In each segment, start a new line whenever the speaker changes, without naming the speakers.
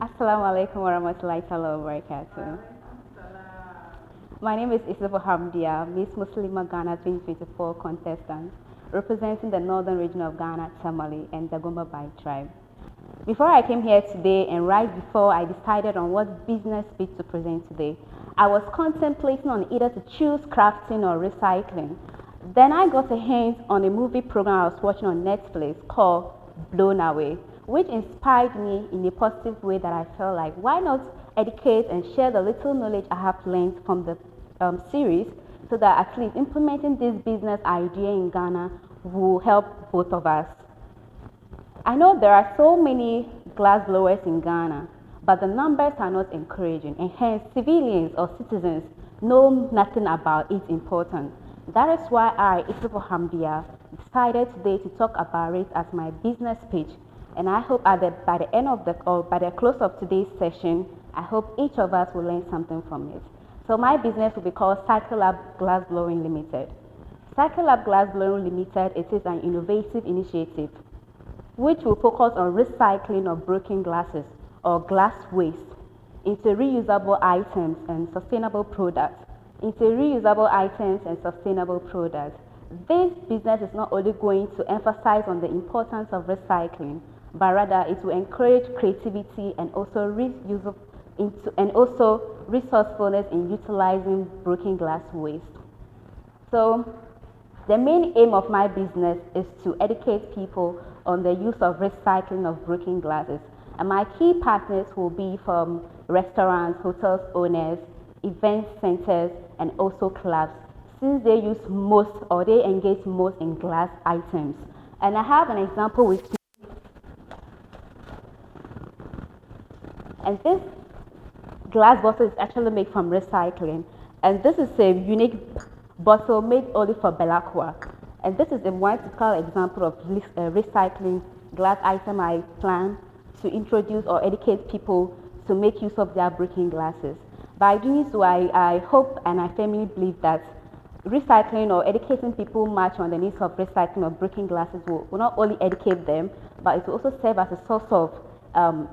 Assalamu alaikum warahmatullahi ta'ala wabarakatuh. My name is Isabel Hamdia, Miss Muslima Ghana 2024 contestant, representing the northern region of Ghana, Tamale, and the Gomba Bai tribe. Before I came here today and right before I decided on what business speech to present today, I was contemplating on either to choose crafting or recycling. Then I got a hint on a movie program I was watching on Netflix called Blown Away, which inspired me in a positive way that I felt like why not educate and share the little knowledge I have learned from the series so that at least implementing this business idea in Ghana will help both of us. I know there are so many glass blowers in Ghana, but the numbers are not encouraging, and hence civilians or citizens know nothing about its importance. That is why I, Isipo Hamdia, decided today to talk about it as my business pitch, and I hope by the end of the or by the close of today's session, I hope each of us will learn something from it. So my business will be called Cycle Lab Glass Blowing Limited. Cycle Lab Glass Blowing Limited, it is an innovative initiative which will focus on recycling of broken glasses or glass waste into reusable items and sustainable products. This business is not only going to emphasize on the importance of recycling, but rather it will encourage creativity and also resourcefulness in utilizing broken glass waste. So the main aim of my business is to educate people on the use of recycling of broken glasses. And my key partners will be from restaurants, hotels owners, event centers, and also clubs, since they use most or they engage most in glass items. And I have an example with me. And this glass bottle is actually made from recycling. And this is a unique bottle made only for Belacqua. And this is a one typical example of recycling glass item I plan to introduce or educate people to make use of their broken glasses. By doing so, I hope and I firmly believe that recycling or educating people much on the needs of recycling of broken glasses will not only educate them, but it will also serve as a source of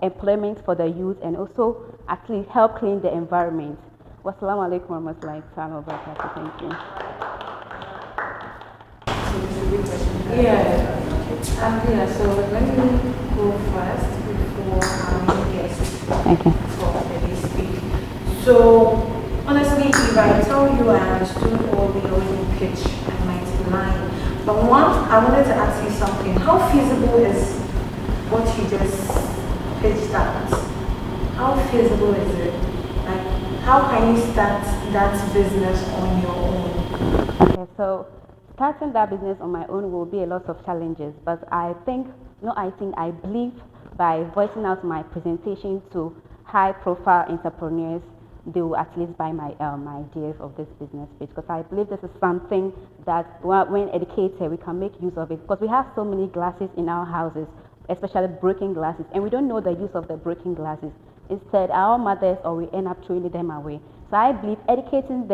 employment for the youth and also actually help clean the environment. Wassalamu alaikum warahmatullahi wabarakatuh. Thank you.
Yeah, so let me go first before I get for the speak. So, honestly, if I tell you I understood all the original pitch, I might be lying. But one, I wanted to ask you something. How feasible is what you just pitched out? How feasible is it? Like, how can you start that business on your own?
Okay, so starting that business on my own will be a lot of challenges, but I believe by voicing out my presentation to high-profile entrepreneurs, they will at least buy my ideas of this business page, because I believe this is something that when educated, we can make use of it, because we have so many glasses in our houses, especially broken glasses, and we don't know the use of the broken glasses. Instead, our mothers or we end up throwing them away. So I believe educating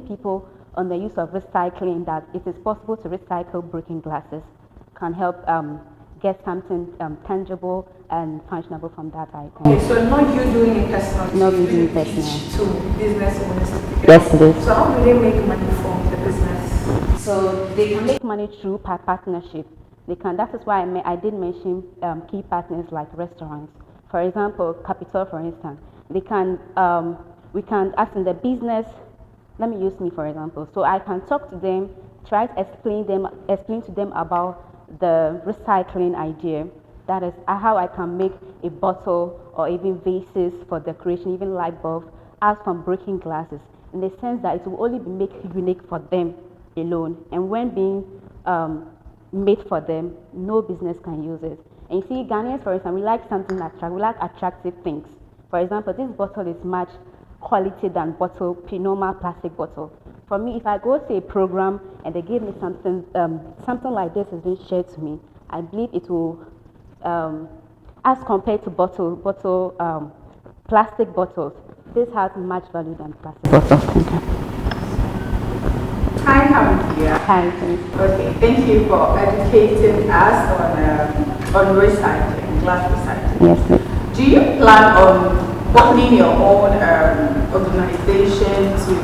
people on the use of recycling, that it is possible to recycle broken glasses, can help get something tangible and functionable from that item.
Okay, so not you doing it personally.
Not me doing it personally.
To business owners.
Yes, it is.
So how do they make money from the business?
So they can make money through partnership. They can. That is why I did mention key partners like restaurants. For example, Capital, for instance, they can. We can, as in the business. Let me use me for example. So I can talk to them, try to explain to them about the recycling idea. That is how I can make a bottle or even vases for decoration, even light bulbs, out from broken glasses. In the sense that it will only be made unique for them alone, and when being made for them, no business can use it. And you see, Ghanaians, for example, we like something attractive. We like attractive things. For example, this bottle is much quality than normal plastic bottle. For me, if I go to a program and they give me something like this is being shared to me, I believe it will, as compared to plastic bottles, this has much value than plastic bottles.
Hi, Hamdia.
Hi, thanks.
Okay, thank you for educating us on recycling, glass recycling.
Yes, please.
Do you plan on opening your own organization to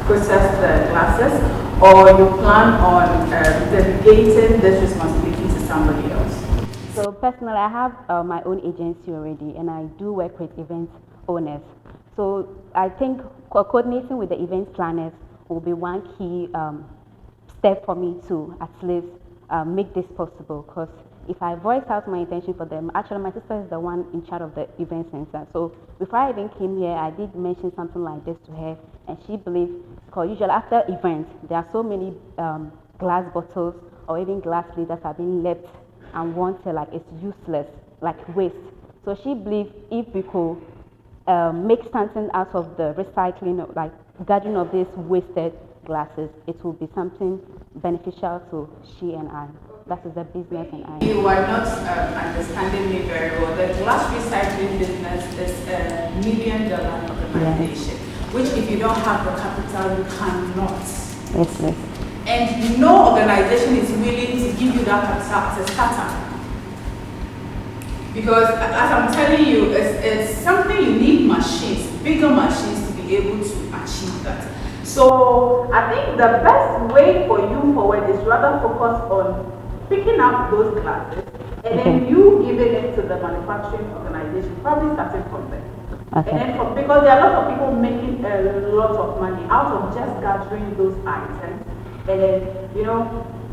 process the glasses, or you plan on delegating this responsibility to somebody else?
So personally, I have my own agency already, and I do work with event owners. So I think coordinating with the event planners will be one key step for me to at least make this possible. Because if I voice out my intention for them, actually my sister is the one in charge of the event center. So before I even came here, I did mention something like this to her, and she believed, because usually after events, there are so many glass bottles or even glass lids that are being left and wanted, like it's useless, like waste. So she believed if we could make something out of the recycling, like gathering of these wasted glasses, it will be something beneficial to she and I. That is the business and I.
You are not understanding me very well. The glass recycling business is a $1 million organization, which if you don't have the capital, you cannot.
Yes, yes.
And no organization is willing to give you that capital as a startup. Because as I'm telling you, it's something you need machines, bigger machines to be able to achieve that. So I think the best way for you forward is rather focus on picking up those classes and then you giving it to the manufacturing organization, probably starting from there.
Okay.
And then because there are a lot of people making a lot of money out of just gathering those items, and then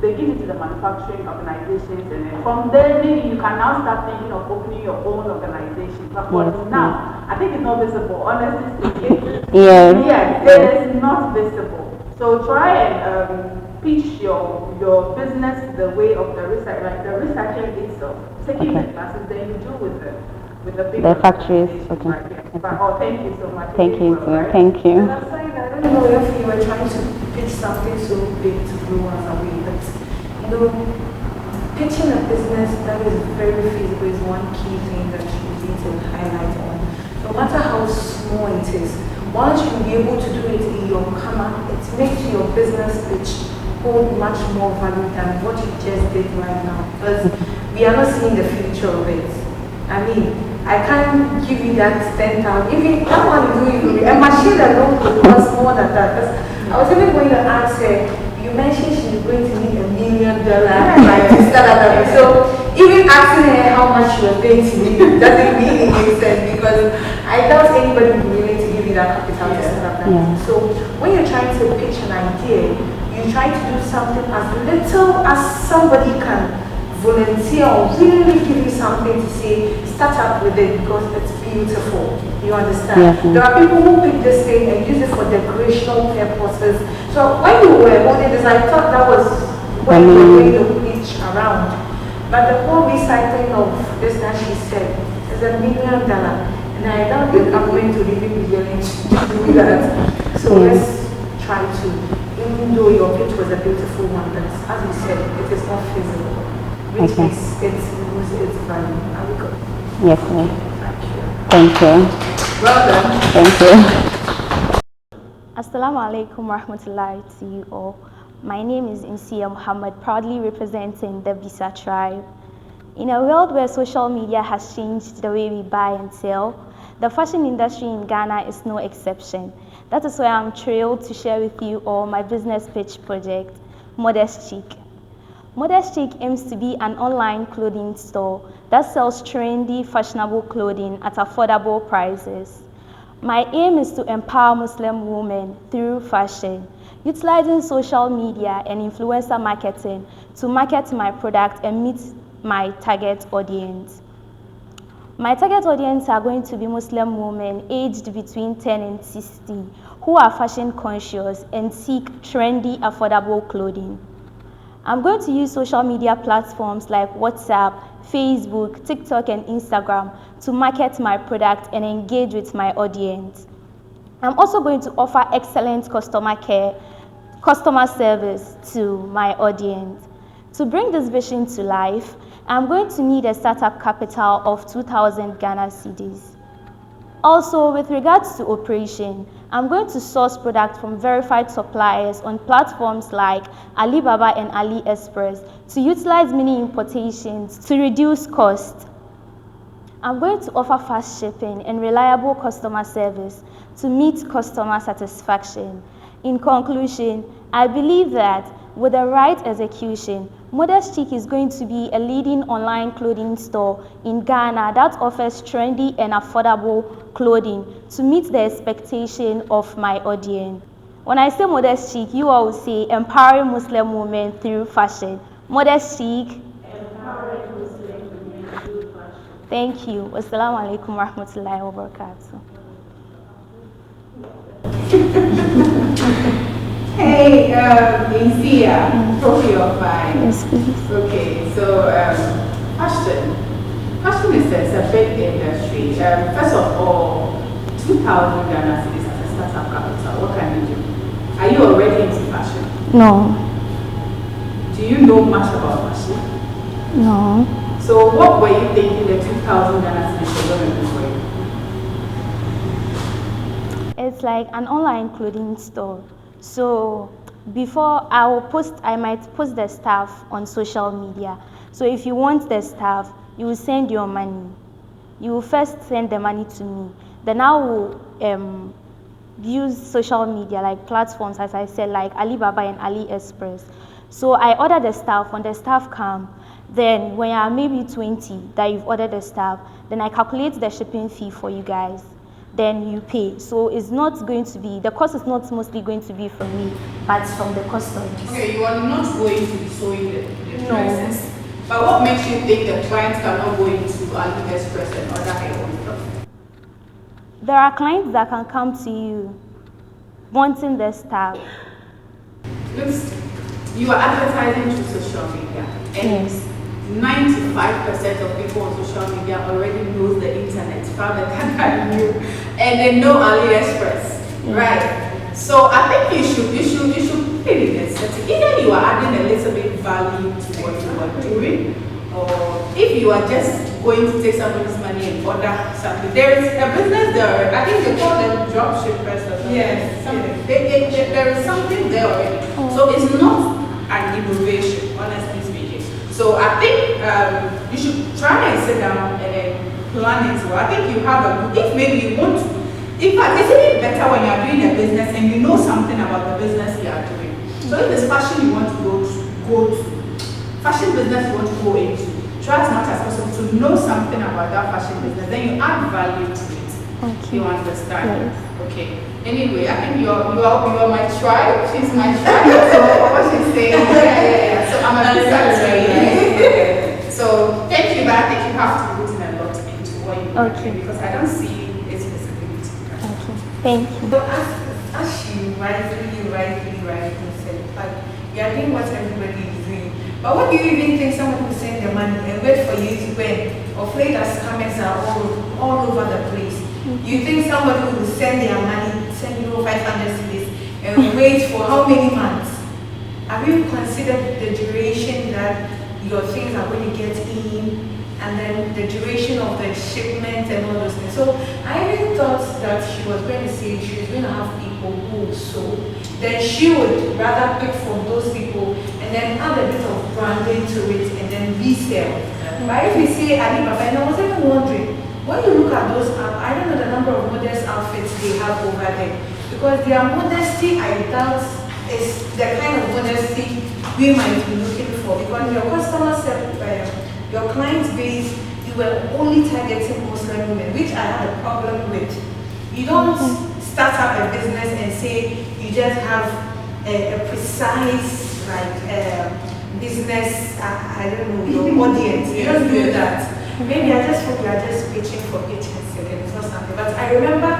they give it to the manufacturing organizations, and then from there maybe you can now start thinking of opening your own organization. But for now, I think it's not visible, honestly speaking.
Yes.
It is not visible. So try and pitch your business the way of the recycling, like the recycling itself, taking the classes, then you do with the big
factories.
Okay. Right, yeah. But, thank you so much.
Thank you, sir.
Right?
Thank you.
And I'm saying, I don't know if you were trying to pitch something so big to blow us away, but pitching a business that is very feasible is one key thing that you need to highlight on. No matter how small it is, once you'll be able to do it in your camera, it makes your business pitch hold much more value than what you just did right now. Because we are not seeing the future of it. I mean, I can't give you that 10,000. Even that one is doing a machine that don't cost more than that. I was even going to ask her, you mentioned she's going to need $1 million, like this, that. So even asking her how much you are going to need doesn't really make sense, because I doubt anybody would be willing to give you that capital to start up that. So when you're trying to pitch an idea, you try to do something as little as somebody can volunteer or really give you something to say, start up with it because it's beautiful. You understand? There are people who pick this thing and use it for decorational purposes. So when you were holding this, I thought that was when you were going to pitch around. But the whole recycling of this that she said is $1 million. And I doubt the government would even be willing to do that. So let's try to, even though your pitch was a beautiful one, but as you said, it is not feasible. Which is its value. Are we good?
Yes, ma'am.
Thank you.
Thank you.
Well done.
Thank you.
Assalamu alaikum warahmatullahi to you all. My name is Insia Muhammad, proudly representing the Bisa tribe. In a world where social media has changed the way we buy and sell, the fashion industry in Ghana is no exception. That is why I'm thrilled to share with you all my business pitch project, Modest Chic. Modest Chic aims to be an online clothing store that sells trendy, fashionable clothing at affordable prices. My aim is to empower Muslim women through fashion, utilizing social media and influencer marketing to market my product and meet my target audience. My target audience are going to be Muslim women aged between 10 and 60 who are fashion conscious and seek trendy, affordable clothing. I'm going to use social media platforms like WhatsApp, Facebook, TikTok, and Instagram to market my product and engage with my audience. I'm also going to offer excellent customer service to my audience. To bring this vision to life, I'm going to need a startup capital of 2,000 Ghana cedis. Also, with regards to operation, I'm going to source products from verified suppliers on platforms like Alibaba and AliExpress to utilize mini importations to reduce cost. I'm going to offer fast shipping and reliable customer service to meet customer satisfaction. In conclusion, I believe that with the right execution, Modest Chic is going to be a leading online clothing store in Ghana that offers trendy and affordable clothing to meet the expectation of my audience. When I say Modest Chic, you all will say empowering Muslim women through fashion. Modest Chic. Empowering Muslim women through fashion. Thank you. Wassalamu alaikum warahmatullahi wabarakatuh.
Hey, Insia, hope you're fine.
Yes, please.
Okay, so fashion. Fashion is a big industry. First of all, 2,000 Ghana cedis as a startup capital. What can you do? Are you already into fashion?
No.
Do you know much about fashion?
No.
So what were you thinking the 2,000 Ghana cedis were going to do for you?
It's like an online clothing store. So before I might post the stuff on social media. So if you want the stuff, you will send your money. You will first send the money to me. Then I will use social media like platforms, as I said, like Alibaba and AliExpress. So I order the stuff. When the stuff come, then when you are maybe 20 that you've ordered the stuff, then I calculate the shipping fee for you guys. Then you pay. So it's not going to be, the cost is not mostly going to be from me, but from the customers.
Okay, you are not going to be sewing the dresses.
No.
But what makes you think the clients cannot go into AliExpress and order their own stuff?
There are clients that can come to you wanting the stuff.
Looks, you are advertising through social media. And
Yes.
95% of people on social media already knows the internet far better than you, and they know AliExpress, right? So I think you should put it in a setting. Either you are adding a little bit value to what you are doing, or if you are just going to take somebody's money and order something. There is a business there. I think they call them drop shippers or something.
Yes.
There is something there already. So it's not an innovation, honestly speaking. So I think you should try and sit down and then plan it. So I think you have if maybe you want to, in fact, isn't it better when you are doing a business and you know something about the business you are doing? So if it's fashion you want to go to, fashion business you want to go into, try as much as possible to know something about that fashion business, then you add value to it.
Okay.
You understand?
Yes.
Okay. Anyway, I think you are my tribe. She's my tribe. So what she's saying, yeah. So I'm a So thank you, but I think you have to put in a lot into what you are doing because I don't see its visibility.
Okay. Thank you.
So as she rightly said, like you are doing what everybody is doing. But what do you even think someone will send their money and wait for you to win? Or afraid that scammers are all over the place. You think somebody will send their money, send you 500 cedis and wait for how many months? Have you considered the duration that your things are going to get in, and then the duration of the shipment and all those things? So I even thought that she was going to say she was going to have people who would sew. Then she would rather pick from those people and then add a bit of branding to it and then resell. But if you see Alibaba, and I was even wondering, when you look at those, I don't know the number of modest outfits they have over there, because their modesty, I doubt, is the kind of modesty we might be looking for. Because your customer your client base, you were only targeting Muslim women, which I have a problem with. You don't start up a business and say you just have a precise business. I don't know, your audience. You don't do that. Maybe I just hope you are just pitching for pitching seconds or something. But I remember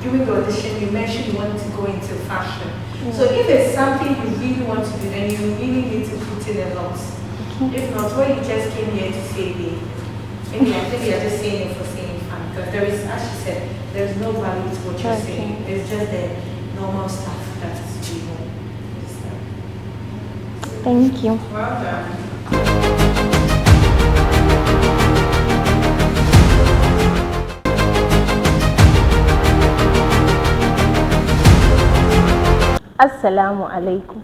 during the audition you mentioned you wanted to go into fashion. So if it's something you really want to do, then you really need to put in a lot. If not, what you just came here to say, maybe I think you're just saying it for saying fun. Because there is, as she said, there's no value to what you're saying. It's just the normal stuff that is people.
Thank you.
Well done.
Assalamu alaikum.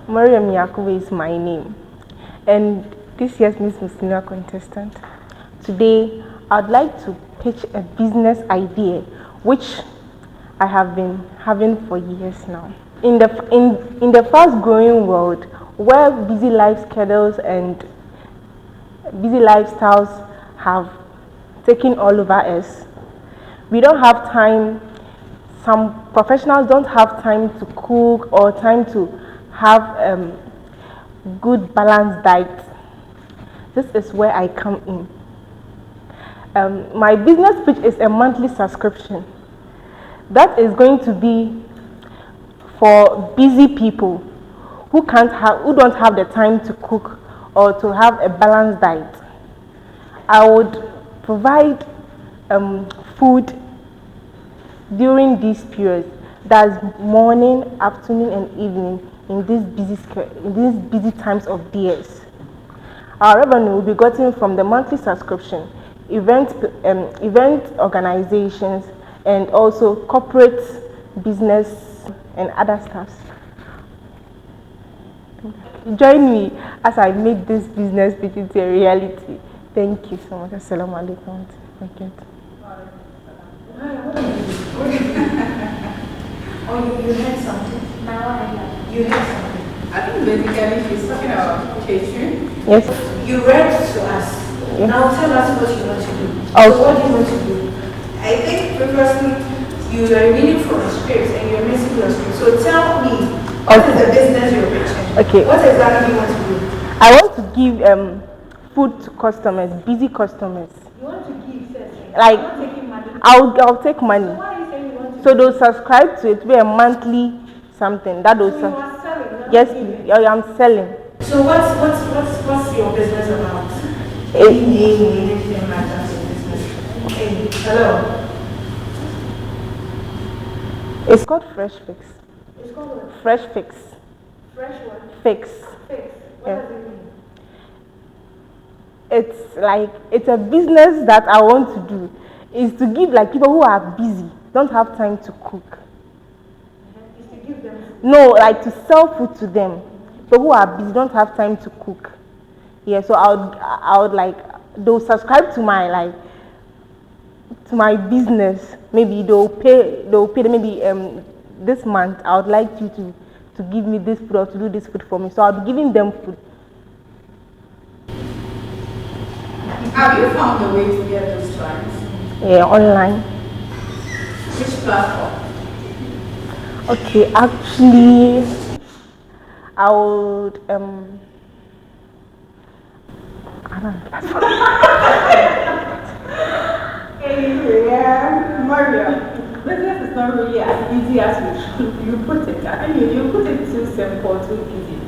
Mariam Yakubu is my name, and this year's Miss Muslimah contestant. Today, I'd like to pitch a business idea which I have been having for years now. In the fast growing world where busy life schedules and busy lifestyles have taken all over us, we don't have time. Some professionals don't have time to cook or time to have good balanced diet. This is where I come in. My business pitch is a monthly subscription that is going to be for busy people who don't have the time to cook or to have a balanced diet. I would provide food during these periods, that's morning, afternoon, and evening in these busy times of the years. Our revenue will be gotten from the monthly subscription, event organizations, and also corporate business and other stuff. Join me as I make this business pitch into a reality. Thank you so much. Assalamu alaikum.
Oh, you had something? Now I have. You had something.
I think basically she's talking about catering.
Yes.
You read to us.
Yes.
Now tell us what you want to do.
Okay.
So what do you want to do? I think previously you are reading from a script and you're missing your script. So tell me, what is the business you're pitching?
Okay.
What exactly do you want to do?
I want to give food to customers, busy customers.
You want to give first.
Like,
You're not taking money.
I'll take money.
So why are you saying you want to
So they'll subscribe to it, be a monthly something. That will
So you are selling? You're not
yes,
giving.
I'm selling.
So what's your business about?
It-
Anything like that in business? Hey, hello.
It's called Fresh Fix.
It's called what?
Fresh Fix.
Fresh what?
Fix.
Fix. What
Yeah.
does it mean?
It's a business that I want to do. Is to give like people who are busy, don't have time to cook.
Is to give them food.
No, like to sell food to them. People who are busy don't have time to cook. Yeah, so I would like they'll subscribe to my business. Maybe they'll pay maybe this month I would like you to give me this food or to do this food for me. So I'll be giving them food.
Have you found a way to get those clients?
Yeah, online.
Which platform?
Okay, actually I would I don't know.
Yeah, Maria. Business is not really as easy as you put it. I think you put it too simple, too easy.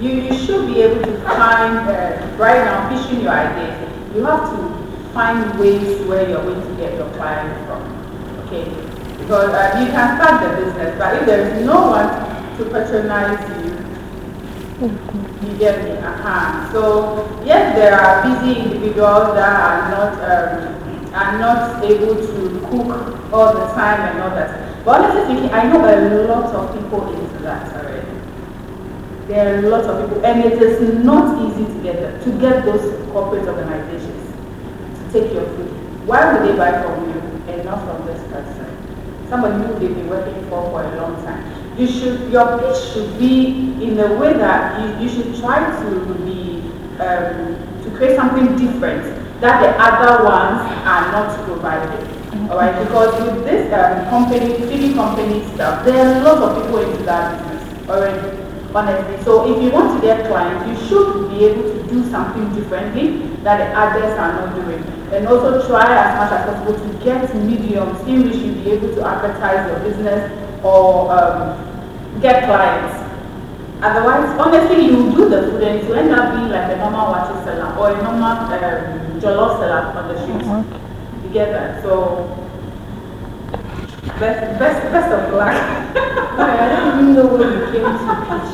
You should be able to find, right now, pitching your ideas. You have to find ways where you're going to get your clients from. Okay? Because you can start the business, but if there is no one to patronize you, you get me? So yes, there are busy individuals that are not able to cook all the time and all that. But honestly speaking, I know a lot of people into that already. There are lots of people, and it is not easy to get those corporate organizations to take your food. Why would they buy from you and not from this person? Somebody who they've been working for a long time. Your pitch should be in a way that you should try to be to create something different that the other ones are not providing. All right, because with this feeding company stuff, there are a lot of people into that business already. Honestly, so if you want to get clients, you should be able to do something differently that the others are not doing, and also try as much as possible to get mediums in which you'll be able to advertise your business or get clients. Otherwise, honestly, you do the food and it will end up being like a normal water seller or a normal jollof seller on the street. You get that? So, best of luck.
I don't even know where you came to pitch.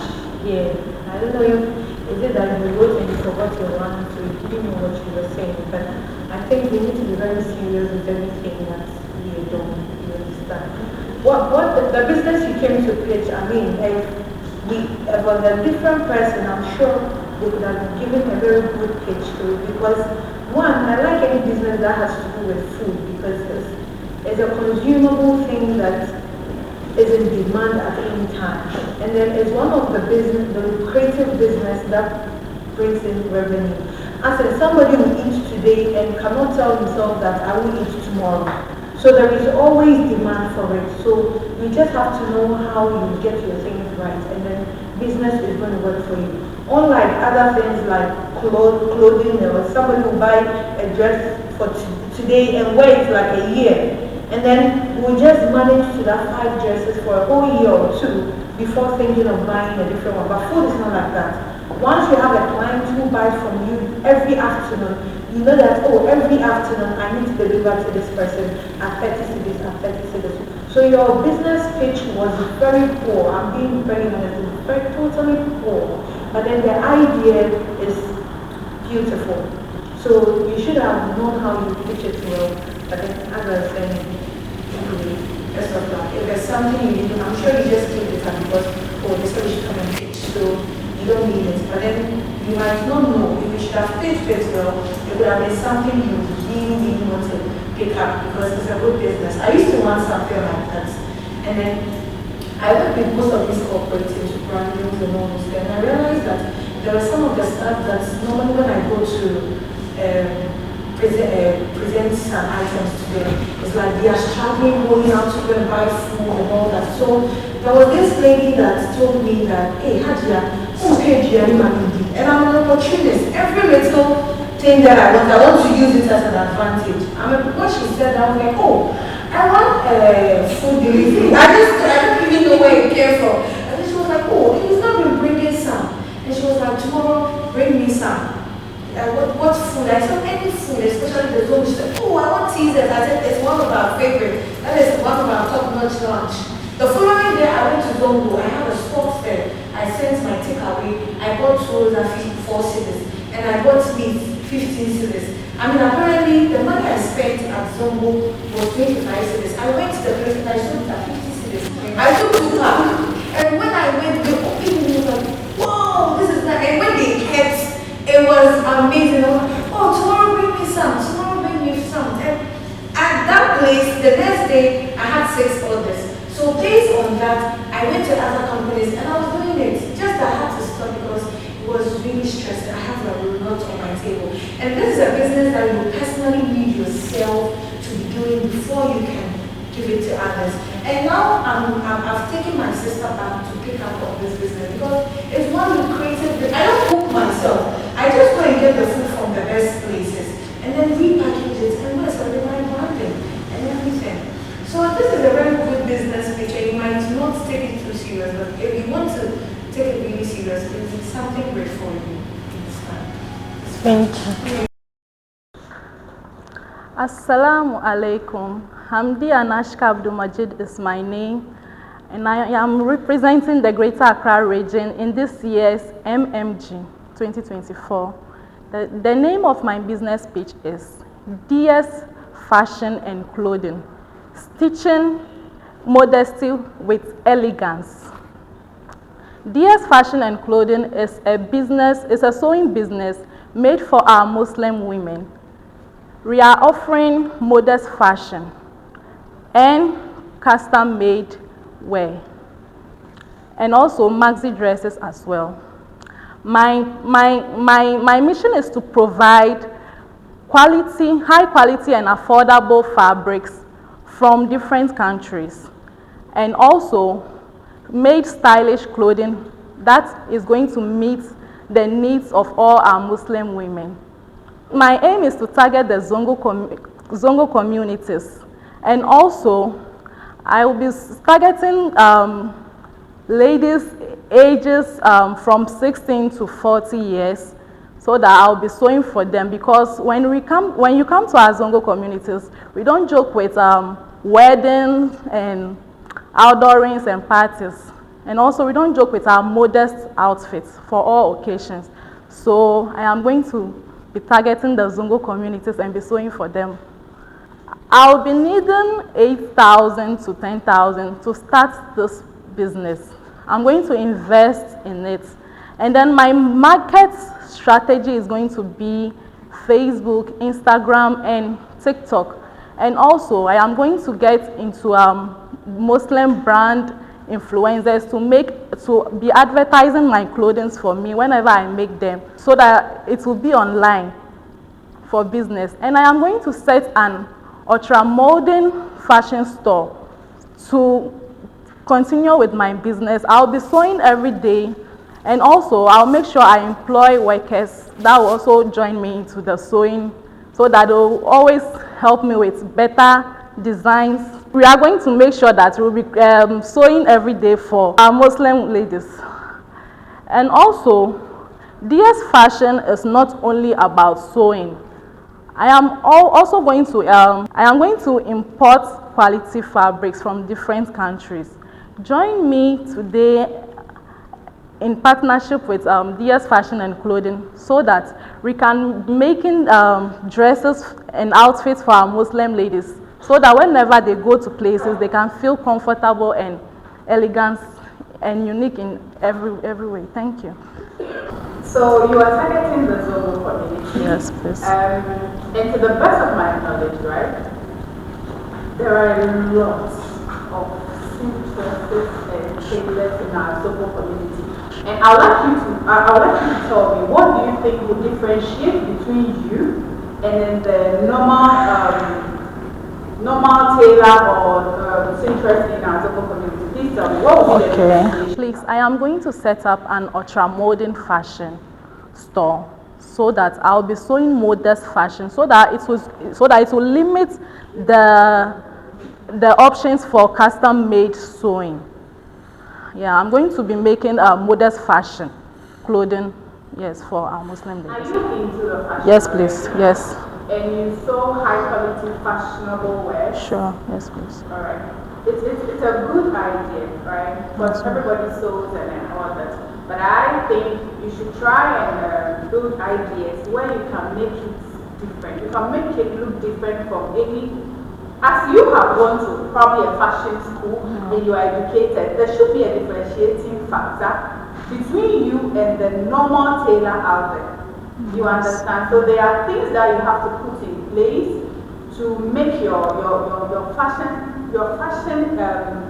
Yeah, I don't know if is it that you wrote and you forgot your one, so you didn't know what you were saying. But I think we need to be very serious with everything that we are doing. You understand? What the business you came to pitch? I mean, if was a different person, I'm sure they could have given a very good pitch to it, because One, I like any business that has to do with food because it's a consumable thing that is in demand at any time. And then it's one of the creative business that brings in revenue. As in somebody will eat today and cannot tell himself that I will eat tomorrow. So there is always demand for it. So you just have to know how you get your things right, and then business is going to work for you. Unlike other things like clothing, or somebody will buy a dress for today and wear it like a year, and then we'll just manage to that 5 dresses for a whole year or 2 before thinking of buying a different one. But food is not like that. Once you have a client who buys from you every afternoon, you know that, oh, every afternoon I need to deliver to this person at 30 cedis, at 30 cedis. So your business pitch was very poor. I'm being very honest, it's very totally poor. But then the idea is beautiful. So you should have known how you pitch it well. But then, as I was saying, rest of that. If there's something you need, I'm sure you just take the time because, oh, this one should come and pitch. So you don't need it. But then you might not know. If you should have pitched it well, it would have been something you really want to pick up because it's a good business. I used to want something like that. And then I worked with most of these cooperatives, branding and all this, and I realized that there were some of the stuff that normally when I go to present some items to them, it's like they are struggling going out to go and buy food and all that. So there was this lady that told me that, hey, Hajia, and I'm an opportunist. Every little thing that I want to use it as an advantage. I mean, when she said that, I was like, oh, I want food delivery. I don't even know where it came from. And then she was like, oh, he's not been bringing some. And she was like, tomorrow, bring me some. What food? I said, any food, especially the zone. She said, oh, I want teasers. I said, it's one of our favorite. That is one of our top-notch lunch. The following day, I went to Zongo. I had a sports fair. I sent my takeaway. I bought those at 54 cedis. And I bought meat, 15 cedis. I mean, apparently, the money I spent at Zongo was 25 cedis. I went to the place and I sold it at 50 cedis. I took 2 packs. And when I went, the opening was like, whoa, this is nice. And when they kept, it was amazing. I was like, oh, tomorrow bring me some. Tomorrow bring me some. And at that place, the next day, I had 6 orders. So based on that, I went to other companies and I was doing it. Just I had to stop because it was really stressed. I have a lot on my table. And this is a business that you personally need yourself to be doing before you can give it to others. And now I've taken my sister back to pick up on this business because it's one of the creative. I don't cook myself. I just go and get the food from the best places and then repackage it and what's the right branding and everything. So this is a very good business picture. You might not take it too serious, but if you want to take it really serious, it's something great for you.
Thank you.
Assalamu alaikum. Hamdi Anashka Abdul Majid is my name, and I am representing the Greater Accra region in this year's MMG 2024. The name of my business pitch is DS Fashion and Clothing. Stitching modesty with elegance. DS Fashion and Clothing is a sewing business made for our Muslim women. We are offering modest fashion and custom-made wear, and also maxi dresses as well. My mission is to provide high quality and affordable fabrics from different countries, and also made stylish clothing that is going to meet the needs of all our Muslim women. My aim is to target the Zongo communities, and also I will be targeting ladies ages from 16 to 40 years, so that I'll be sewing for them, because when you come to our Zongo communities, we don't joke with weddings and outdoorings and parties, and also we don't joke with our modest outfits for all occasions. So I am going to be targeting the Zongo communities and be sewing for them. I'll be needing 8,000 to 10,000 to start this business. I'm going to invest in it, and then my market strategy is going to be Facebook, Instagram, and TikTok. And also, I am going to get into Muslim brand influencers to be advertising my clothing for me whenever I make them, so that it will be online for business. And I am going to set an ultra-modern fashion store to continue with my business. I'll be sewing every day, and also I'll make sure I employ workers that will also join me into the sewing, so that they'll always help me with better designs. We are going to make sure that we'll be sewing every day for our Muslim ladies. And also, DS fashion is not only about sewing. I am also going to import quality fabrics from different countries. Join me today in partnership with DS Fashion and Clothing, so that we can be making dresses and outfits for our Muslim ladies, so that whenever they go to places, they can feel comfortable and elegant and unique in every way. Thank you.
So you are targeting the Zobo community.
Yes, please.
And to the best of my knowledge, right, there are lots of seamstresses and tailors in our Zobo community. And I would like you to tell me, what do you think would differentiate between you and then the normal tailor or seamstress in our Zobo community? Please tell me, what would be the differentiation?
Please, I am going to set up an ultra-modern fashion store, so that I'll be sewing modest fashion, so that it will limit the options for custom-made sewing. Yeah, I'm going to be making modest fashion clothing, yes, for our Muslim ladies.
Are you into the fashion?
Yes, please. Yes.
And you sew high quality fashionable wear?
Sure. Yes, please.
All right. It's a good idea, right? But everybody sews and all that. But I think you should try and build ideas where you can make it different. You can make it look different from any. As you have gone to probably a fashion school and you are educated, there should be a differentiating factor between you and the normal tailor out there. You understand? So there are things that you have to put in place to make your fashion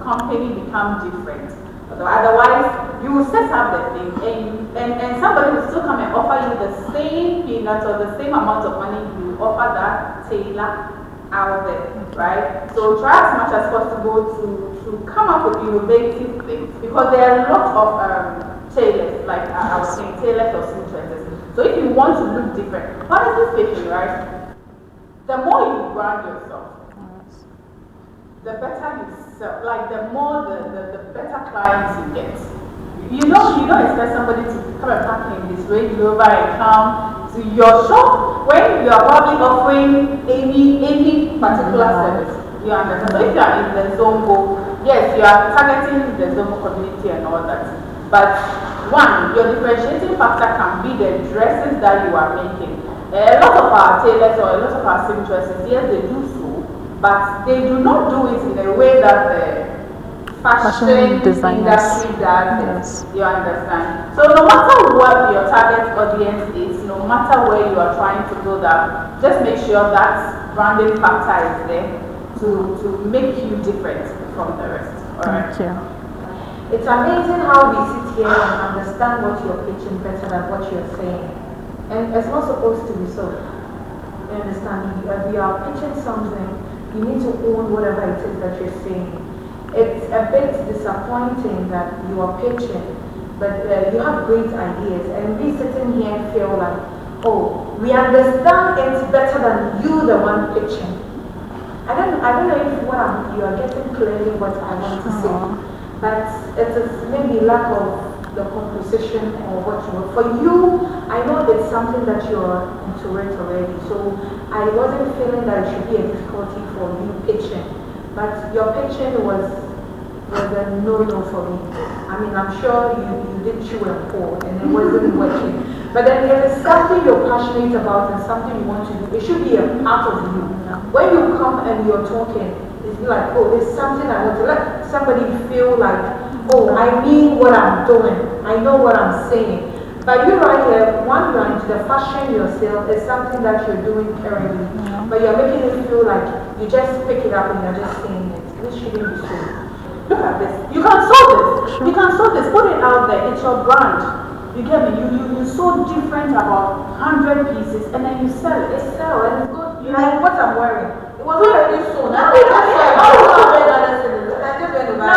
company become different. Otherwise, you will set up the thing and somebody will still come and offer you the same peanuts or the same amount of money you offer that tailor out there, right? So try as much as possible to come up with innovative things, because there are a lot of tailors, like I was saying, tailors or seamstresses. So if you want to look different, honestly speaking, right, the more you brand yourself, the better you sell. Like the more the better clients you get. You don't expect somebody to come and pack in this Range Rover and come to your shop when you are probably offering any particular service. You understand? So if you are in the Zongo, yes, you are targeting the Zongo community and all that. But one, your differentiating factor can be the dresses that you are making. A lot of our tailors or a lot of our seamstresses, yes, they do so, but they do not do it in a way that the fashion industry does it. Yes. You understand? So no matter what your target audience is, no matter where you are trying to go down, just make sure that branding factor is there to make you different from the rest. All right?
Thank you.
It's amazing how we sit here and understand what you're pitching better than what you're saying. And it's not supposed to be so. You understand? If you are pitching something, you need to own whatever it is that you're saying. It's a bit disappointing that you are pitching, but you have great ideas, and we sitting here feel like, oh, we understand it better than you, the one pitching. I don't know if you are getting clearly what I want to say, but it is maybe lack of the composition or what you want. For you, I know it's something that you're into it already, so I wasn't feeling that it should be a difficulty for you pitching. But your pitching was a no-no for me. I mean, I'm sure you did chew and pour and it wasn't working. But then there is something you're passionate about and something you want to do. It should be a part of you. When you come and you're talking, it's like, oh, there's something I want to let somebody feel like, oh, I mean what I'm doing. I know what I'm saying. But you right here, one you are into the fashion yourself is something that you're doing currently.
Yeah.
But you're making it feel like you just pick it up and you're just saying it. This shouldn't be so. Look at this. You can sew this.
Sure.
You can sew this. Put it out there. It's your brand. You get me? You sew different about 100 pieces and then you sell it. It's sell and it's good. You know what I'm wearing? It was already sewn. Now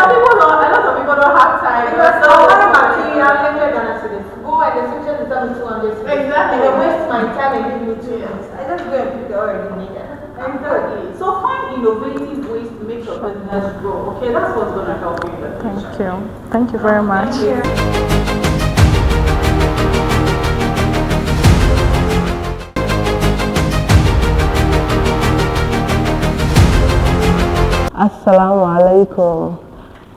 people don't, a lot of people don't have time. Because the other material, 100 Ghana cedis. Go and the section is only 200 cedis.
Exactly.
And they waste my time and give me 2 minutes. I just go and pick the already needed.
Exactly. So find innovative ways to make your business grow. Okay, that's what's going to help you in the future.
Thank you. Thank you very much.
Assalamu alaikum.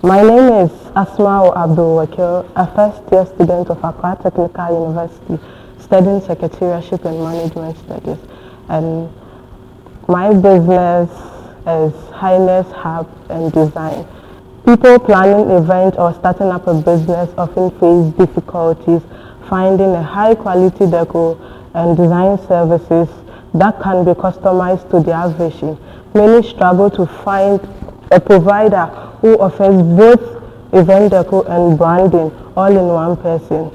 My name is Asma'u Abdul Wakil, a first-year student of Accra Technical University, studying Secretariatship and Management Studies. And my business is Highness Hub and Design. People planning an event or starting up a business often face difficulties finding a high-quality decor and design services that can be customized to their vision. Many struggle to find a provider who offers both event decor and branding all in one person.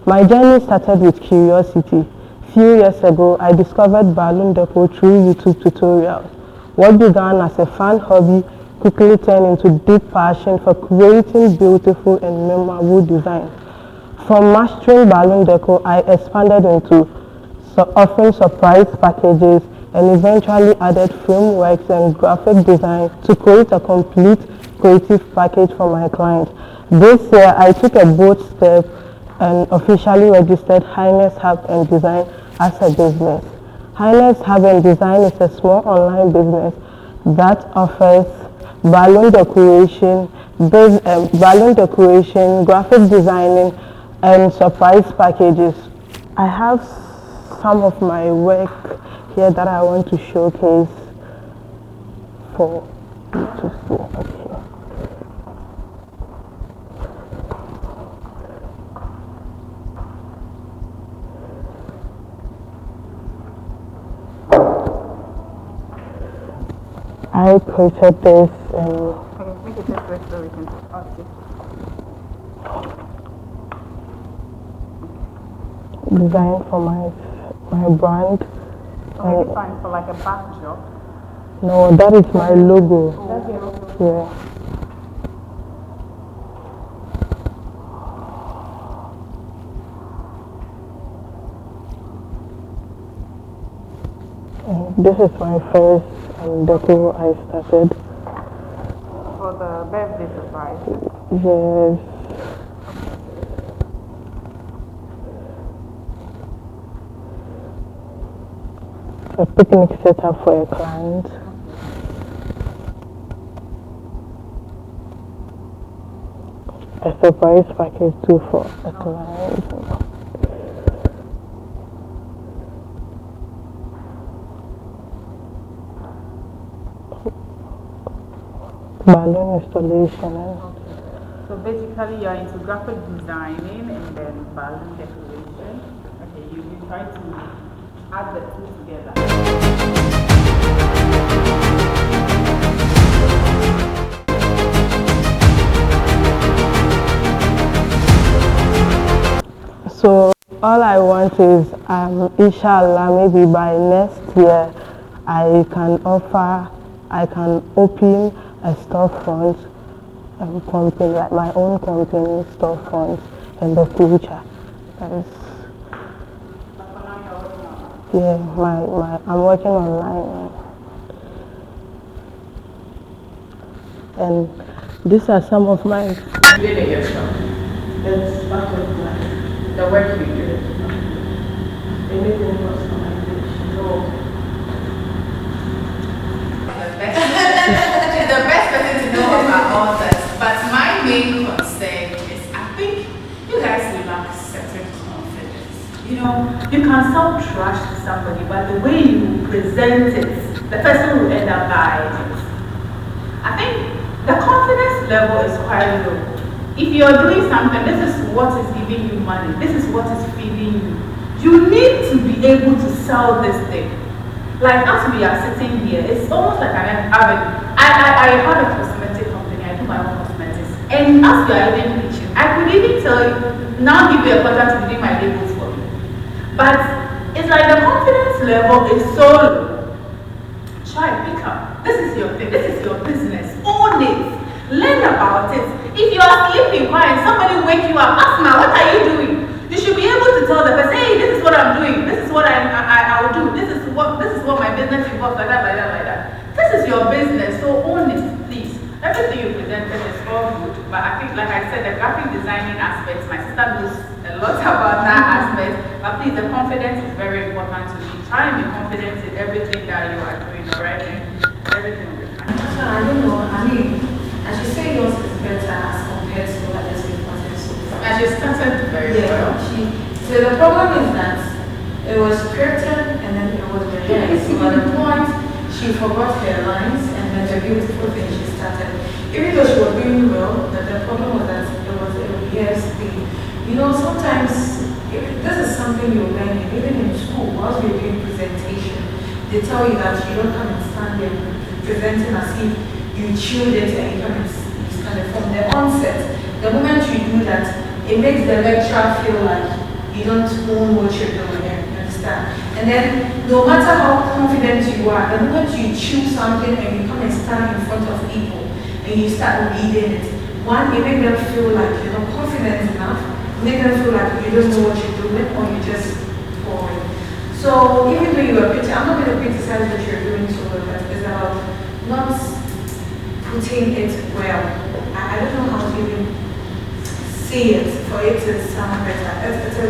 My journey started with curiosity. Few years ago, I discovered balloon decor through YouTube tutorials. What began as a fun hobby quickly turned into deep passion for creating beautiful and memorable designs. From mastering balloon decor, I expanded into offering surprise packages and eventually added frameworks and graphic design to create a complete creative package for my clients. This year, I took a bold step and officially registered Highness Hub and Design as a business. Highness Hub and Design is a small online business that offers balloon decoration, graphic designing, and surprise packages. I have some of my work here that I want to showcase for you to see. Okay. I created this and
Okay, make it this way so we can
design for my brand.
So it's fine for like a backdrop.
No, that is my logo.
That's your logo.
Yeah. And this is my first decor I started.
For the birthday surprise.
Yes. A picnic setup for a client. A surprise package too for a client. Balloon installation.
So basically you're into graphic designing and then balloon decoration. Okay, you try to add the two together.
So all I want is, inshallah, maybe by next year, I can open a storefront company, like my own company storefront in the future. Yeah, I'm working online. And these are some of my...
Really your shop. It's part of the work you do. Anything customization. So she's the best person to know about all this. But my main concern is I think you guys lack certain confidence. You know, you can sell trash to somebody, but the way you present it, the person will end up buying it. I think the confidence level is quite low. If you're doing something, this is what is giving you money. This is what is feeding within you. You need to be able to sell this thing. Like as we are sitting here, it's almost like I have a cosmetic company, I do my own cosmetics. And as we are even preaching, I could even tell you, now give you a contact within my labels for me. But it's like the confidence level is so low. Try, pick up. This is your thing, this is your business. Own it. Learn about it. If you are sleeping quiet, somebody wake you up, ask ma, what are you doing? You should be able to tell the person, hey, this is what I'm doing, this is what I will do, this is what my business involves, like that. This is your business, so own it, please. Everything you presented is all good, but I think, like I said, the graphic designing aspect, my sister knows a lot about that aspect, but please, the confidence is very important to me. Try and be confident in everything that you are doing, alright? Everything will be fine.
So I don't know, I mean, as you say, yours is better as compared to others with so
And she started very well.
So the problem is that it was scripted and then it was rehearsed. So at the point, she forgot her lines and then the beautiful thing she started. Even though she was doing well, the problem was that it was a rehearsed thing. You know, sometimes this is something you're learning, even in school, whilst you're doing presentation, they tell you that you don't come and stand there presenting as if you chewed it and you come and stand there from the onset. The moment you do that, it makes the lecturer feel like you don't own what you're doing, you understand? And then, no matter how confident you are, the moment you choose something and you come and stand in front of people and you start reading it, one, it makes them feel like you're not confident enough, make them feel like you don't know what you're doing or you're just boring. So, even though you are pitching, I'm not going to criticize what you're doing so well, but it's about not putting it well. I don't know how to even see it for it to sound better. It's a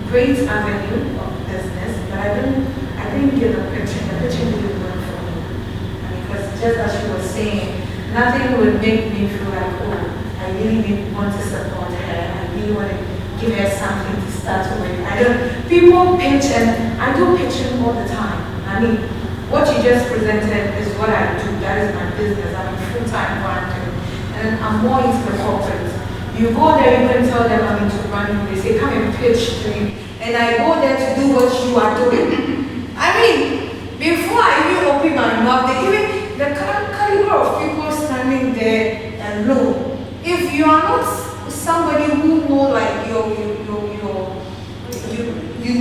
great avenue of business, but I didn't get the pitching. The pitching didn't work for me. Because just as she was saying, nothing would make me feel like, oh, I really want to support her. I really want to give her something to start with. People pitch, and I do pitching all the time. I mean, what you just presented is what I do. That is my business. I'm a full-time branding. And I'm more into the corporate. You go there, you can tell them I'm into branding. They say, come and pitch to me. And I go there to do what you are doing. I mean, before I even open my mouth, the caliber of people standing there and low. If you are not somebody who know like you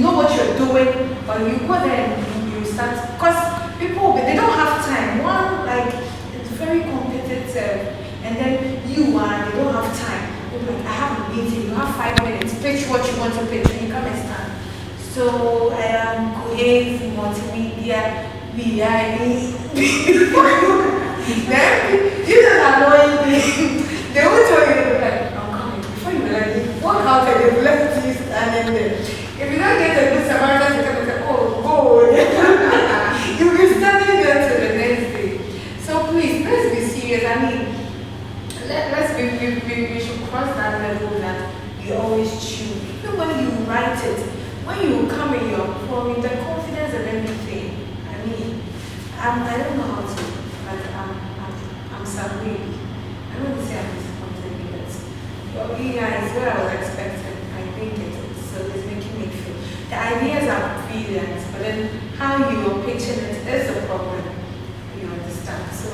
know what you're doing, but you go there and you start, because people, they don't have time. One, like, it's very competitive, and then they don't have time. They're like, I have a meeting, you have 5 minutes, pitch what you want to pitch, and you come and stand. So, I am cohesive, multimedia, BIE. Then, you don't annoy me. They will tell you, like, I'm coming. Before you realize, walk out and they've left you standing there. If you don't get a good Samaritan to come and say, oh, go. You'll be standing there till the next day. So please, let's be serious. I mean, we should cross that level that you always choose. Even when you write it, when you come in your pouring, the confidence and everything. I mean, I don't know how to, but I'm subdued. I don't want to say I'm disappointed because you guys, what I was expecting, I think it is. So it's making me feel. The ideas are brilliant, but then how you are pitching it is a problem. You understand? So,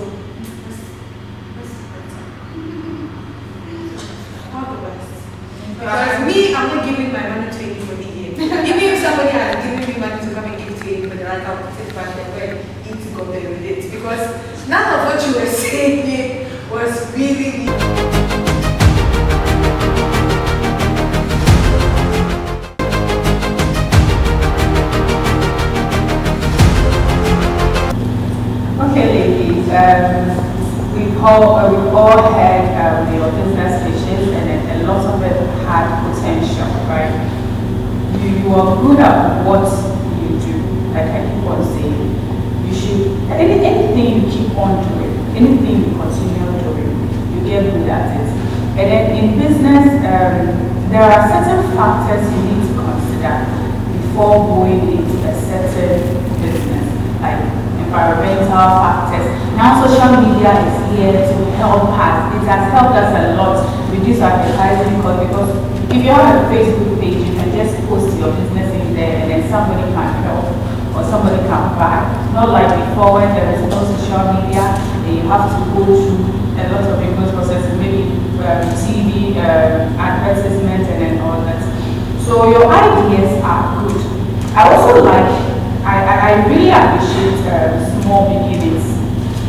all the best. Because me, I'm not giving my money to anybody here. Even if somebody has given me money to come and give to anybody, like I'll put it back there where you need to go there with it. Because none of what you were saying here was really.
Okay, ladies, we've all had your business visions, and a lot of it had potential, right? You are good at what you do, like I keep on saying. You should, anything you keep on doing, anything you continue doing, you get good at it. And then in business, there are certain factors you need to consider before going into a certain business, like environmental factors. Now social media is here to help us. It has helped us a lot reduce advertising costs, because if you have a Facebook page, you can just post your business in there and then somebody can help or somebody can buy. Not like before when there is no social media and you have to go through a lot of business processes, maybe TV, advertisement and then all that. So your ideas are good. I also like, I really appreciate small beginnings.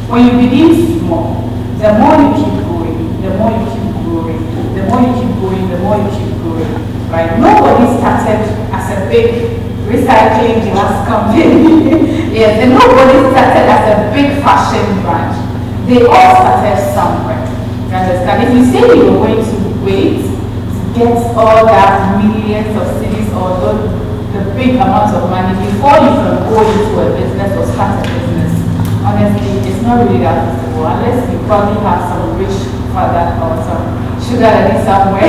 When you begin small, the more you keep going, the more you keep growing, the more you keep going, the more you keep growing, right? Nobody started as a big recycling glass company. Yes, and nobody started as a big fashion brand. They all started somewhere. You understand? If you say you're going to wait to get all that millions of cities or the big amounts of money before you can go into a business or start a business, honestly, it's not really that possible unless you probably have some rich father or some sugar daddy somewhere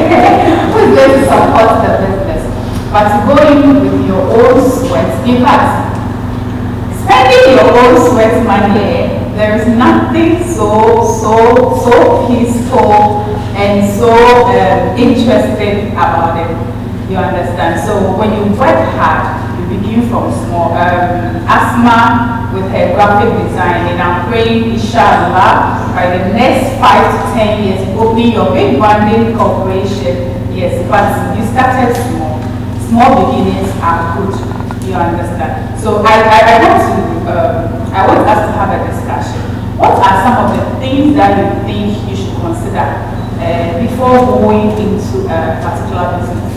who is going to support the business. But to go in with your own sweat, in fact, spending your own sweat money, there is nothing so peaceful and so interesting about it. You understand? So when you work hard, you begin from small. Asma with her graphic design, and I'm praying, inshallah, by the next 5 to 10 years, you open your big branding corporation. Yes, but you started small. Small beginnings are good. You understand? So I want us to have a discussion. What are some of the things that you think you should consider before going into a particular business?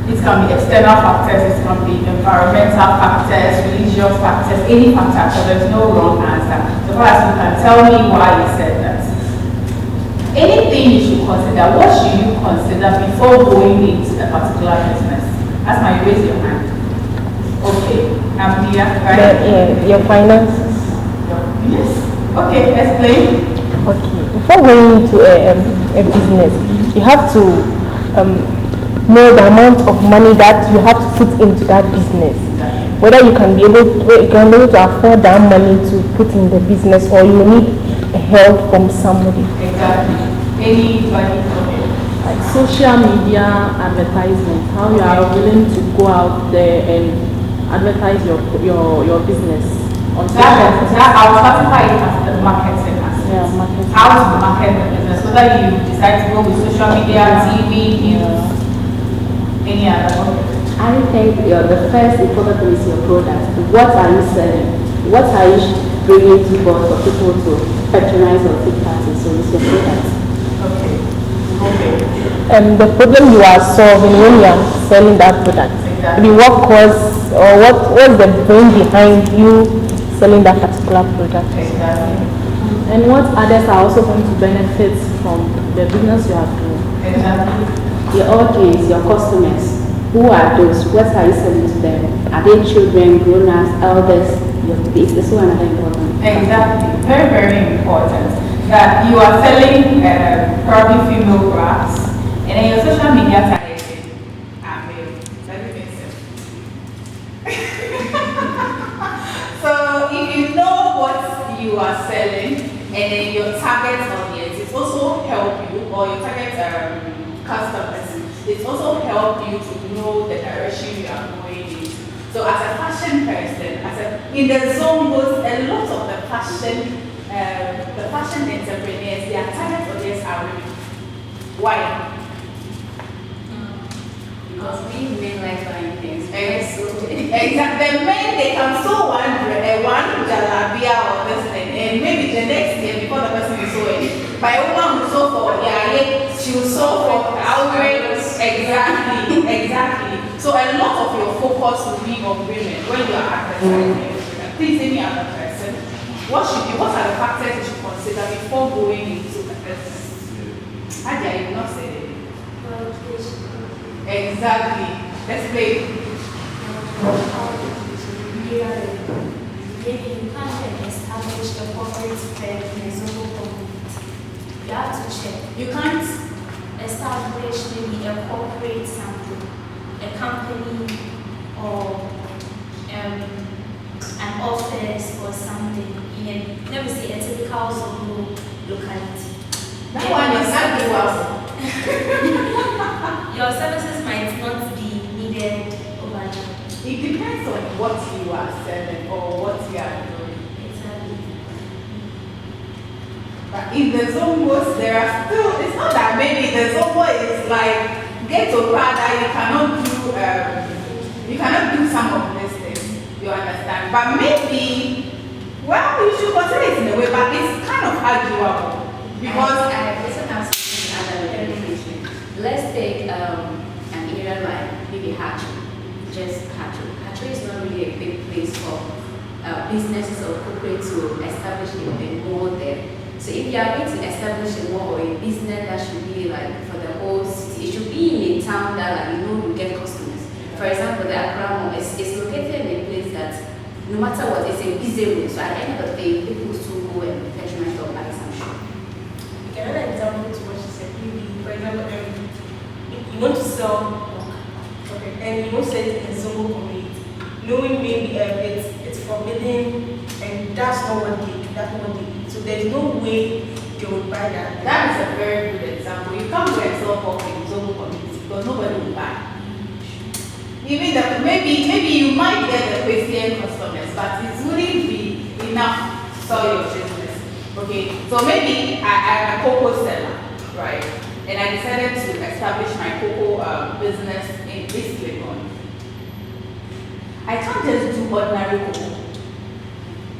It can be external factors, it can be environmental factors, religious factors, any factor, so there's no wrong answer. So far as you can tell me why you said that. Anything you should consider, what should you consider before going into a particular business? That's my raise your hand. Okay, I'm here, right?
Your finances.
Yes. Okay, explain.
Okay, before going into a business, you have to know the amount of money that you have to put into that business. Whether you can be able to afford that money to put in the business, or you need help from somebody.
Exactly. Anybody?
Like social media advertisement, how you are willing to go out there and advertise your business on
that I'll classify it as the marketing aspect.
Yeah, marketing.
How to market the business, whether you decide to go with social media, TV, news. Any other one?
I think the first important thing is your product. What are you selling? What are you bringing to board for people to patronize or take part in? So it's your product.
Okay. Okay.
The problem you are solving when you are selling that product.
Exactly.
I mean, what cause or what's the brain behind you selling that particular product?
Exactly.
And what others are also going to benefit from the business you are doing.
Exactly.
Your audience, your customers, who are those? What are you selling to them? Are they children, grown-ups, elders? This is so another important.
Exactly. Very, very important. That you are selling probably female brands, and then your social media targeting are male. That makes sense. So if you know what you are selling, and then your target audience, it also help you, or your target customers, it also help you to know the direction you are going in. So as a fashion person, in the zone goes a lot of the fashion entrepreneurs, their target audience are women. Why?
Because we men like buying things.
Exactly. The men, they can sew one jalabia or this thing, and maybe the next year before the person is sewing, by a woman who sew for she will sew for outrageous. Exactly. So a lot of your focus will be on women when you are advertising. Please, any other person, what are the factors you should consider before going into the business? Adia, you not say it. Exactly. Let's play.
Maybe you can't establish a corporate firm in a single company. You have to check.
You can't
establish maybe a corporate something, a company or an office or something in a, let me say, a typical Zulu locality.
That one is not.
Your services might not
It depends on what you are selling or what you are doing.
Exactly.
But in the Zongos, there are still, it's not that maybe the Zongo is like, get to Prada, you cannot do some of these things, you understand? But maybe, well, you should consider it in a way, but it's kind of arguable. Because
I also have something other education. Let's take an area like maybe hatchery, just hatchery. Hatchery is not really a big place for businesses or corporate to establish a mall there. So if you are going to establish a mall or a business that should be like for the whole city, it should be in a town that like, you know you get customers. For example, the Accra Mall is located in a place that no matter what, it's a busy road. So at the end of the day, people still go and patronize or buy some shop.
Another example to what she said, maybe, for example, if you want to sell book, okay, and you want to sell it in a Zongo community, knowing maybe it's forbidden and that's not what they do, that's not what they eat. So there's no way they would buy that.
that is a very good example. You can't go and sell pork in Zongo community because nobody will buy. Even that maybe you might get the Christian customers, but it wouldn't be enough to sell your business. Okay, so maybe I'm a cocoa seller, right? And I decided to establish my cocoa business in East Legon. I can't just do ordinary cocoa.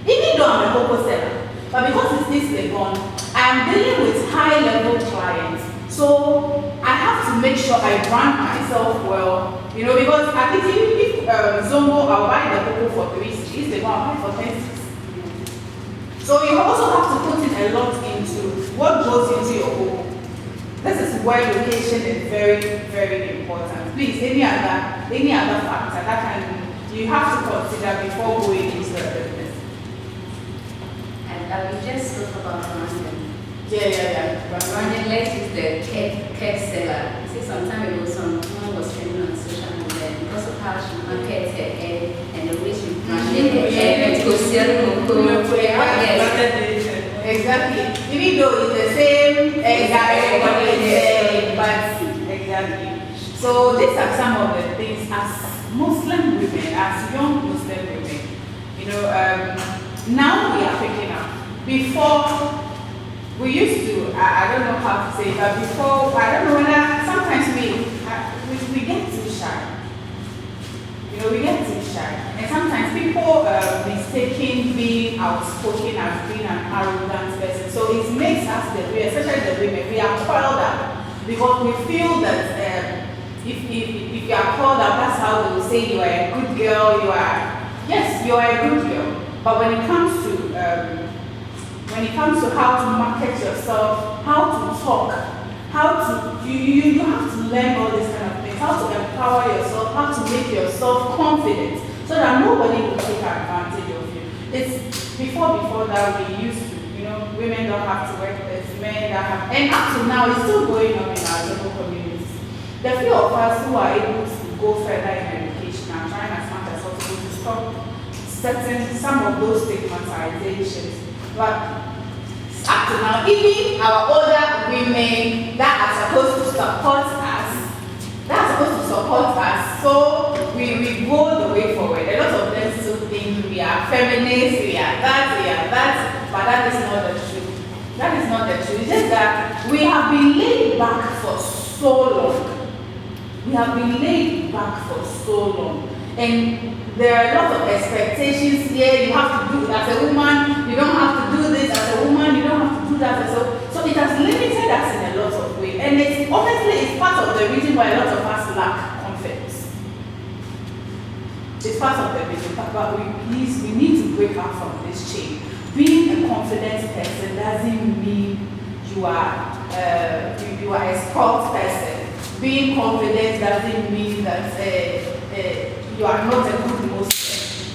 Even though I'm a cocoa seller, but because it's East Legon, I'm dealing with high-level clients. So I have to make sure I brand myself well, you know, because I think if Zongo, I'll buy the cocoa for 3 cities, they I'll buy for 10 cities. So you also have to put in a lot into what goes into your cocoa. This is why location is very, very important. Please, any other factor that you have to consider before going into the business.
And we just spoke about branding.
Yeah.
Branding, let's use the cake seller. You see, some time ago, someone was trending on social media because of how she marketed her hair and the way she branded her hair and go sell cocoa. Yes.
Exactly. Even though it's the same exact but exactly. So these are some of the things as Muslim women, as young Muslim women, you know, now we are picking up. Before, we used to, I don't know how to say it, but before, I don't know whether, sometimes we get too shy. You know, we get too shy. And sometimes people mistaking being outspoken as being an arrogant person. So it makes us, especially the women, we are coiled up because we feel that if you are called up, that's how they will say you are a good girl, yes, you are a good girl. But when it comes to how to market yourself, how to talk, you have to learn all these kind of things, how to empower yourself, how to make yourself confident so that nobody will take advantage of you. It's before that we used to, you know, women don't have to work with men that have, and up to now it's still going on in our local communities. The few of us who are able to go further in education are trying as much as possible to stop some of those stigmatizations. But up to now, even our older women that are supposed to support us, so we go the way forward. A lot of them still think we are feminists, we are that, but that is not the truth. That is not the truth. It's just that we have been laid back for so long. And there are a lot of expectations here. You have to do as a woman, you don't have to do this as a woman, you don't have to do that as a so it has limited us in a lot of ways. And it's part of the reason why a lot of us lack confidence. It's part of the reason, but we need to break out from this chain. Being a confident person doesn't mean you are a sport person. Being confident doesn't mean that you are not a good Muslim.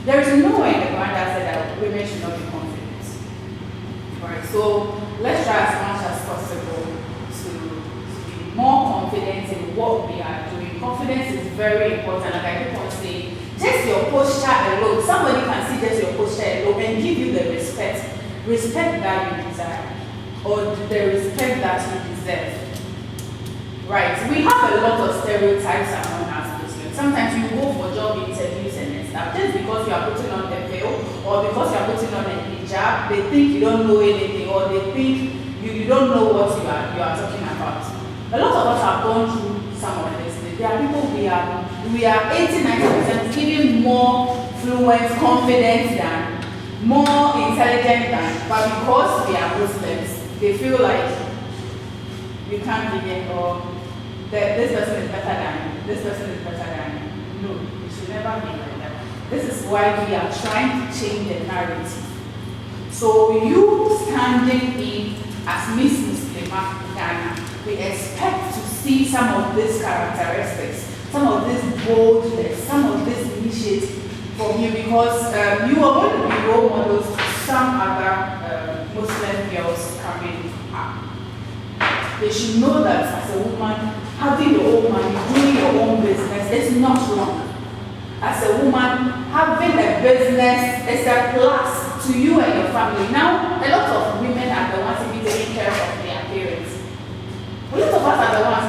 There is nowhere in the Quran that said that women should not be confident. Alright, so let's try as much as possible to be more confident in what we are doing. Confidence is very important, like I keep on saying. Just your posture alone, somebody can see just your posture alone and give you the respect that you desire, or the respect that you deserve. Right, we have a lot of stereotypes among us Muslims. Sometimes you go for job interviews and stuff just because you are putting on the veil or because you are putting on a hijab, they think you don't know anything or they think you don't know what you are talking about. A lot of us have gone through some of this. There are people we are 80-90% even more fluent, confident than, more intelligent than, but because we are Muslims, they feel like you can't begin or that this person is better than you, this person is better than you. No, it should never be like that. This is why we are trying to change the narrative. So you standing in as Miss Muslima Ghana, we expect to see some of these characteristics, some of this boldness, some of this initiative from you because you are going to be role models to some other Muslim girls coming up. They should know that as a woman, having your own money, doing your own business is not wrong. As a woman, having a business is a plus to you and your family. Now, a lot of women are the ones to be taking care of their parents. A lot of us are the ones